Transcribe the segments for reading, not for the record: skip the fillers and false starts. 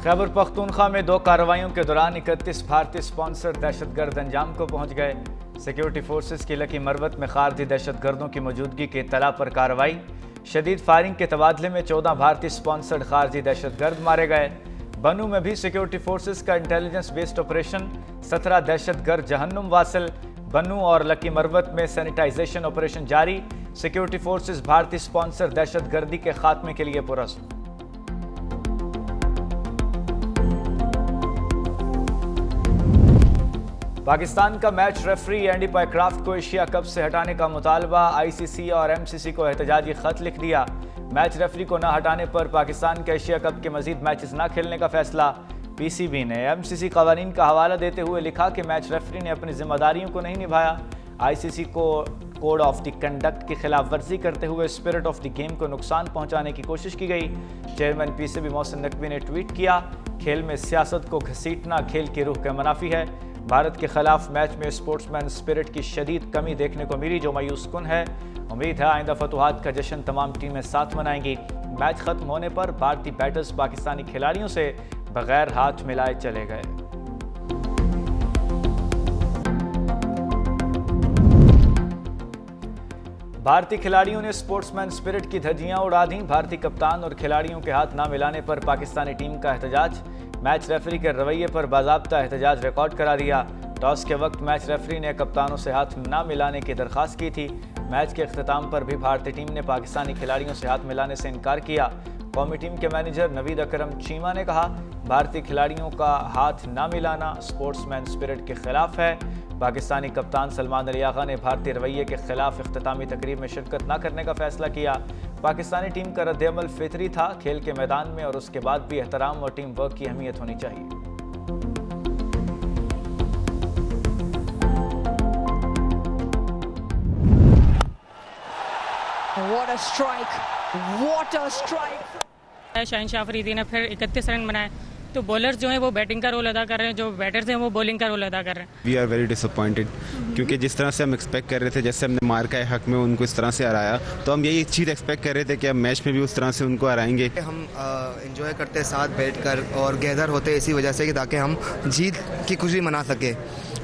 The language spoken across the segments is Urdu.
خیبر پختونخوا میں 2 کارروائیوں کے دوران 31 بھارتی سپانسر دہشت گرد انجام کو پہنچ گئے۔ سیکیورٹی فورسز کی لکی مروت میں خارجی دہشت گردوں کی موجودگی کی اطلاع پر کارروائی۔ شدید فائرنگ کے تبادلے میں 14 بھارتی سپانسرڈ خارجی دہشت گرد مارے گئے۔ بنو میں بھی سیکیورٹی فورسز کا انٹیلیجنس بیسڈ آپریشن، 17 دہشت گرد جہنم واصل۔ بنو اور لکی مروت میں سینیٹائزیشن آپریشن جاری۔ سیکیورٹی فورسز بھارتی سپانسر دہشت گردی کے خاتمے کے لیے پرعزم۔ پاکستان کا میچ ریفری اینڈی پائیکرافٹ کو ایشیا کپ سے ہٹانے کا مطالبہ۔ آئی سی سی اور ایم سی سی کو احتجاجی خط لکھ دیا۔ میچ ریفری کو نہ ہٹانے پر پاکستان کے ایشیا کپ کے مزید میچز نہ کھیلنے کا فیصلہ۔ پی سی بی نے ایم سی سی قوانین کا حوالہ دیتے ہوئے لکھا کہ میچ ریفری نے اپنی ذمہ داریوں کو نہیں نبھایا۔ آئی سی سی کو کوڈ آف دی کنڈکٹ کی خلاف ورزی کرتے ہوئے اسپرٹ آف دی گیم کو نقصان پہنچانے کی کوشش کی گئی۔ Chairman P C B Mohsin Naqvi نے ٹویٹ کیا، کھیل میں سیاست کو گھسیٹنا کھیل کی روح کے منافی ہے۔ بھارت کے خلاف میچ میں اسپورٹس مین اسپرٹ کی شدید کمی دیکھنے کو ملی جو مایوس کن ہے۔ امید ہے آئندہ فتوحات کا جشن تمام ٹیمیں ساتھ منائیں گی۔ میچ ختم ہونے پر بھارتی بیٹرز پاکستانی کھلاڑیوں سے بغیر ہاتھ ملائے چلے گئے۔ بھارتی کھلاڑیوں نے اسپورٹس مین اسپرٹ کی دھجیاں اڑا دیں۔ بھارتی کپتان اور کھلاڑیوں کے ہاتھ نہ ملانے پر پاکستانی ٹیم کا احتجاج۔ میچ ریفری کے رویے پر باضابطہ احتجاج ریکارڈ کرا دیا۔ ٹاس کے وقت میچ ریفری نے کپتانوں سے ہاتھ نہ ملانے کی درخواست کی تھی۔ میچ کے اختتام پر بھی بھارتی ٹیم نے پاکستانی کھلاڑیوں سے ہاتھ ملانے سے انکار کیا۔ قومی ٹیم کے مینیجر نوید اکرم چیمہ نے کہا، بھارتی کھلاڑیوں کا ہاتھ نہ ملانا اسپورٹس مین اسپرٹ کے خلاف ہے۔ پاکستانی کپتان سلمان علی آغا نے بھارتی رویے کے خلاف اختتامی تقریب میں شرکت نہ کرنے کا فیصلہ کیا۔ پاکستانی ٹیم کا رد عمل فطری تھا، کھیل کے میدان میں اور اس کے بعد بھی احترام اور ٹیم ورک کی اہمیت ہونی چاہیے۔ What a strike! What a strike! شہنشاہ افریدی نے پھر 31 رن بنائے، تو بولرز جو ہیں وہ بیٹنگ کا رول ادا کر رہے ہیں، جو بیٹرز ہیں وہ بولنگ کا رول ادا کر رہے ہیں۔ We are very disappointed کیونکہ جس طرح سے ہم ایکسپیکٹ کر رہے تھے، جیسے ہم نے مارکا حق میں ان کو اس طرح سے ہرایا، تو ہم یہی چیز ایکسپیکٹ کر رہے تھے کہ ہم میچ میں بھی اس طرح سے ان کو ہرائیں گے۔ ہم انجوائے کرتے ساتھ بیٹھ کر اور گیدر ہوتے اسی وجہ سے کہ تاکہ ہم جیت کی خوشی منا سکیں،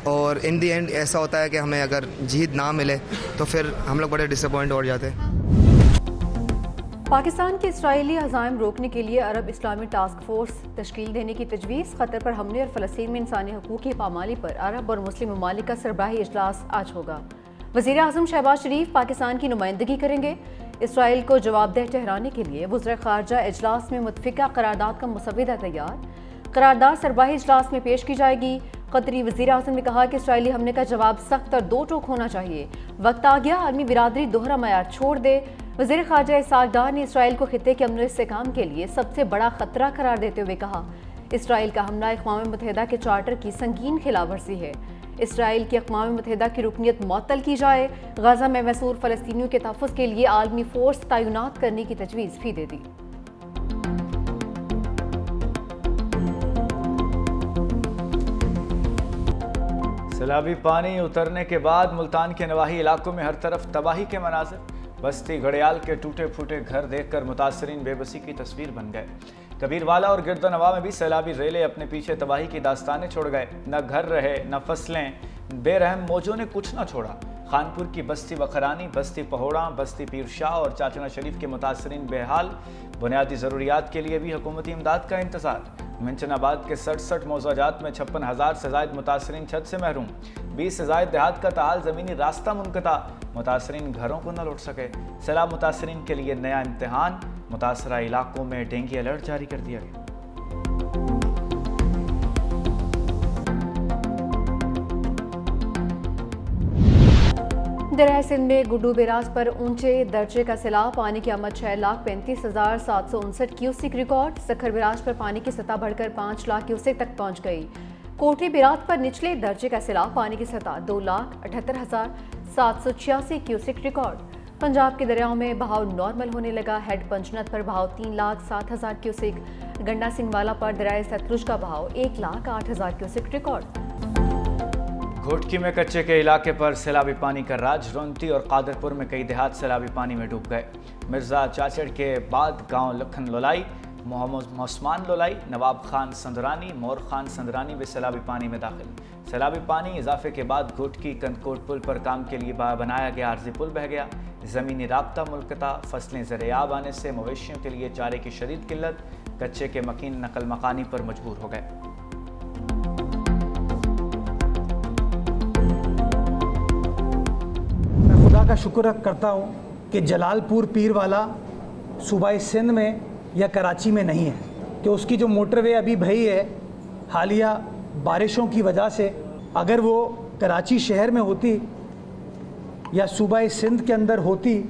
اور ان دی اینڈ ایسا ہوتا ہے کہ ہمیں اگر جیت نہ ملے تو پھر ہم لوگ بڑے ڈس اپوائنٹ ہو جاتے ہیں۔ پاکستان کے اسرائیلی عزائم روکنے کے لیے عرب اسلامی ٹاسک فورس تشکیل دینے کی تجویز۔ قطر پر حملے اور فلسطین میں انسانی حقوق کی پامالی پر عرب اور مسلم ممالک کا سربراہی اجلاس آج ہوگا۔ وزیر اعظم شہباز شریف پاکستان کی نمائندگی کریں گے۔ اسرائیل کو جواب دہ ٹھہرانے کے لیے وزراء خارجہ اجلاس میں متفقہ قرارداد کا مسودہ تیار۔ قرارداد سربراہی اجلاس میں پیش کی جائے گی۔ قطری وزیر اعظم نے کہا کہ اسرائیلی حملے کا جواب سخت اور دو ٹوک ہونا چاہیے۔ وقت آ گیا عالمی برادری دوہرا معیار چھوڑ دے۔ وزیر خارجہ اسحاق ڈار نے اسرائیل کو خطے کے امن و استحکام کے لیے سب سے بڑا خطرہ قرار دیتے ہوئے کہا، اسرائیل کا حملہ اقوام متحدہ کے چارٹر کی سنگین خلاف ورزی ہے۔ اسرائیل کی اقوام متحدہ کی رکنیت معطل کی جائے۔ غزہ میں محصور فلسطینیوں کے تحفظ کے لیے عالمی فورس تعینات کرنے کی تجویز بھی دے دی۔ سیلابی پانی اترنے کے بعد ملتان کے نواحی علاقوں میں ہر طرف تباہی کے مناظر۔ بستی گڑیال کے ٹوٹے پھوٹے گھر دیکھ کر متاثرین بے بسی کی تصویر بن گئے۔ کبیروالا اور گردنواں میں بھی سیلابی ریلے اپنے پیچھے تباہی کی داستانیں چھوڑ گئے۔ نہ گھر رہے نہ فصلیں، بے رحم موجوں نے کچھ نہ چھوڑا۔ خانپور کی بستی بخرانی، بستی پہوڑاں، بستی پیر شاہ اور چاچنا شریف کے متاثرین بے حال۔ بنیادی ضروریات کے لیے بھی حکومتی امداد کا انتظار۔ منچن آباد کے 67 موضوع جات میں 56,000 سے زائد متاثرین چھت سے محروم۔ 20 سے زائد دیہات کا تحال زمینی راستہ منقطع، متاثرین گھروں کو نہ لوٹ سکے۔ سیلاب متاثرین کے لیے نیا امتحان، متاثرہ علاقوں میں ڈینگی الرٹ جاری کر دیا گیا۔ دریائے سندھ میں گڈو بیراج پر اونچے درجے کا سیلاب، پانی کی آمد 6,35,759 کیوسک ریکارڈ۔ سکھر بیراج پر پانی کی سطح بڑھ کر 5 لاکھ کیوسک تک پہنچ گئی۔ کوٹھی بیراج پر نچلے درجے کا سیلاب، پانی کی سطح 2,78,786 کیوسک ریکارڈ۔ پنجاب کے دریاؤں میں بہاؤ نارمل ہونے لگا۔ ہیڈ پنجنت پر بہاؤ 3,07,000 کیوسک۔ گنڈا سنگھ والا پر دریائے ستلج کا بہاؤ 1,08,000 کیوسک ریکارڈ۔ گھوٹکی میں کچے کے علاقے پر سیلابی پانی کا راج، رونتی اور قادرپور میں کئی دیہات سیلابی پانی میں ڈوب گئے۔ مرزا چاچڑ کے بعد گاؤں لکھن لولائی، محمد عثمان لولائی، نواب خان سندرانی، مور خان سندرانی بھی سیلابی پانی میں داخل۔ سیلابی پانی اضافے کے بعد گھوٹکی کندکوٹ پل پر کام کے لیے بنایا گیا عارضی پل بہہ گیا۔ زمینی رابطہ منقطع، فصلیں زرعیاب آنے سے مویشیوں کے لیے چارے کی شدید قلت، کچے کے مکین نقل مکانی پر مجبور ہو گئے۔ میں خدا کا شکر کرتا ہوں کہ جلال پور پیر والا صوبہ سندھ میں یا کراچی میں نہیں ہے، کہ اس کی جو موٹر وے ابھی بہی ہے حالیہ بارشوں کی وجہ سے، اگر وہ کراچی شہر میں ہوتی یا صوبہ سندھ کے اندر ہوتی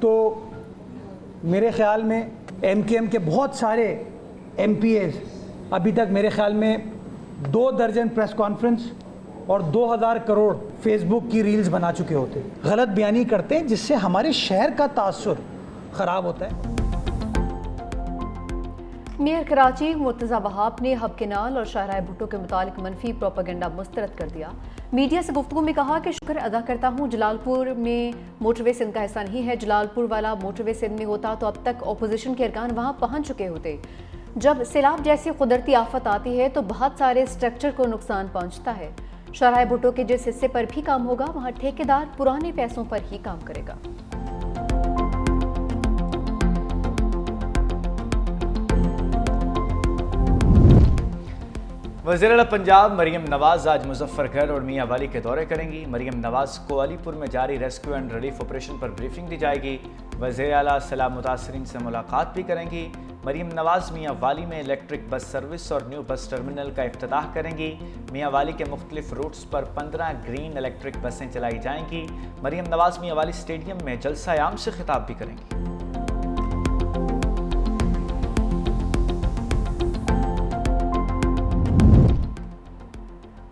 تو میرے خیال میں ایم کے ایم کے بہت سارے ایم پی ایز ابھی تک میرے خیال میں 2 درجن پریس کانفرنس اور 2000 کروڑ فیس بک کی ریلز بنا چکے ہوتے، غلط بیانی کرتے ہیں جس سے ہمارے شہر کا تاثر خراب ہوتا ہے۔ میئر کراچی مرتضی وہاب نے ہب کینال اور شاہراہ بھٹو کے متعلق منفی پروپیگنڈا مسترد کر دیا۔ میڈیا سے گفتگو میں کہا کہ شکر ادا کرتا ہوں جلال پور میں موٹر وے سندھ کا حصہ نہیں ہے، جلال پور والا موٹر وے سندھ میں ہوتا تو اب تک اپوزیشن کے ارکان وہاں پہنچ چکے ہوتے۔ جب سیلاب جیسی قدرتی آفت آتی ہے تو بہت سارے اسٹرکچر کو نقصان پہنچتا ہے۔ شاہراہ بھٹو کے جس حصے پر بھی کام ہوگا وہاں ٹھیکیدار پرانے پیسوں پر ہی کام کرے گا۔ وزیر اعلیٰ پنجاب مریم نواز آج مظفر گڑھ اور میاں والی کے دورے کریں گی۔ مریم نواز کو علی پور میں جاری ریسکیو اینڈ ریلیف آپریشن پر بریفنگ دی جائے گی۔ وزیر اعلیٰ سیلاب متاثرین سے ملاقات بھی کریں گی۔ مریم نواز میاں والی میں الیکٹرک بس سروس اور نیو بس ٹرمینل کا افتتاح کریں گی۔ میاں والی کے مختلف روٹس پر 15 گرین الیکٹرک بسیں چلائی جائیں گی۔ مریم نواز میاں والی اسٹیڈیم میں جلسہ عام سے خطاب بھی کریں گی۔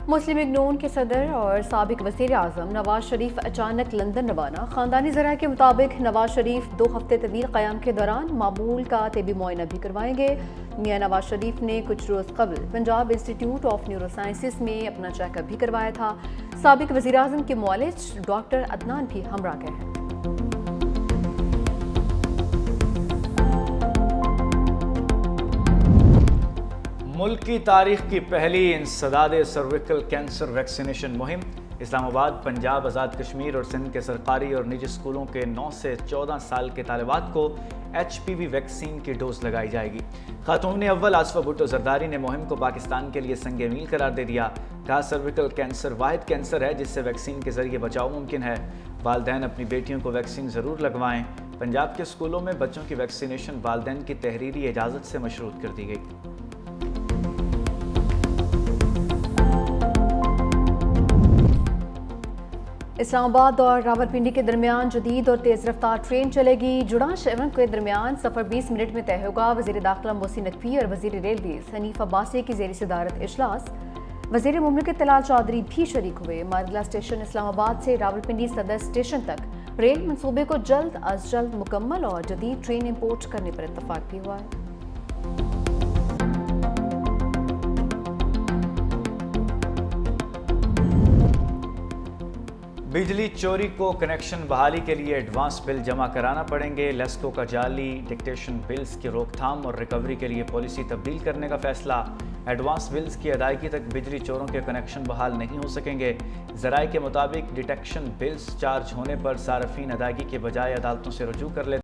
مسلم لیگ نون کے صدر اور سابق وزیر اعظم نواز شریف اچانک لندن روانہ۔ خاندانی ذرائع کے مطابق نواز شریف 2 ہفتے طویل قیام کے دوران معمول کا طبی معائنہ بھی کروائیں گے۔ میاں نواز شریف نے کچھ روز قبل Punjab institute of neuro sciences میں اپنا چیک اپ بھی کروایا تھا۔ سابق وزیر اعظم کے معالج ڈاکٹر عدنان بھی ہمراہ گئے ہیں۔ ملک کی تاریخ کی پہلی انسداد سرویکل کینسر ویکسینیشن مہم۔ اسلام آباد، پنجاب، آزاد کشمیر اور سندھ کے سرکاری اور نجی اسکولوں کے 9 سے 14 سال کے طالبات کو HPV ویکسین کی ڈوز لگائی جائے گی۔ خاتون اول آصفہ بھٹو زرداری نے مہم کو پاکستان کے لیے سنگ میل قرار دے دیا۔ کہا سرویکل کینسر واحد کینسر ہے جس سے ویکسین کے ذریعے بچاؤ ممکن ہے۔ والدین اپنی بیٹیوں کو ویکسین ضرور لگوائیں۔ پنجاب کے اسکولوں میں بچوں کی ویکسینیشن والدین کی تحریری اجازت سے مشروط کر دی گئی۔ اسلام آباد اور راولپنڈی کے درمیان جدید اور تیز رفتار ٹرین چلے گی۔ جڑاں شیون کے درمیان سفر 20 منٹ میں طے ہوگا۔ وزیر داخلہ محسن نقوی اور وزیر ریلویز حنیف عباسی کی زیر صدارت اجلاس۔ وزیر مملکت طلال چودھری بھی شریک ہوئے۔ مارگلہ اسٹیشن اسلام آباد سے راولپنڈی صدر اسٹیشن تک ریل منصوبے کو جلد از جلد مکمل اور جدید ٹرین امپورٹ کرنے پر اتفاق بھی ہوا ہے۔ بجلی چوری کو کنیکشن بحالی کے لیے ایڈوانس بل جمع کرانا پڑیں گے۔ لیسکو کا جعلی ڈکٹیشن بلز کی روک تھام اور ریکوری کے لیے پالیسی تبدیل کرنے کا فیصلہ۔ ایڈوانس بلز کی ادائیگی تک بجلی چوروں کے کنیکشن بحال نہیں ہو سکیں گے۔ ذرائع کے مطابق ڈیٹیکشن بلز چارج ہونے پر صارفین ادائیگی کے بجائے عدالتوں سے رجوع کر لیتے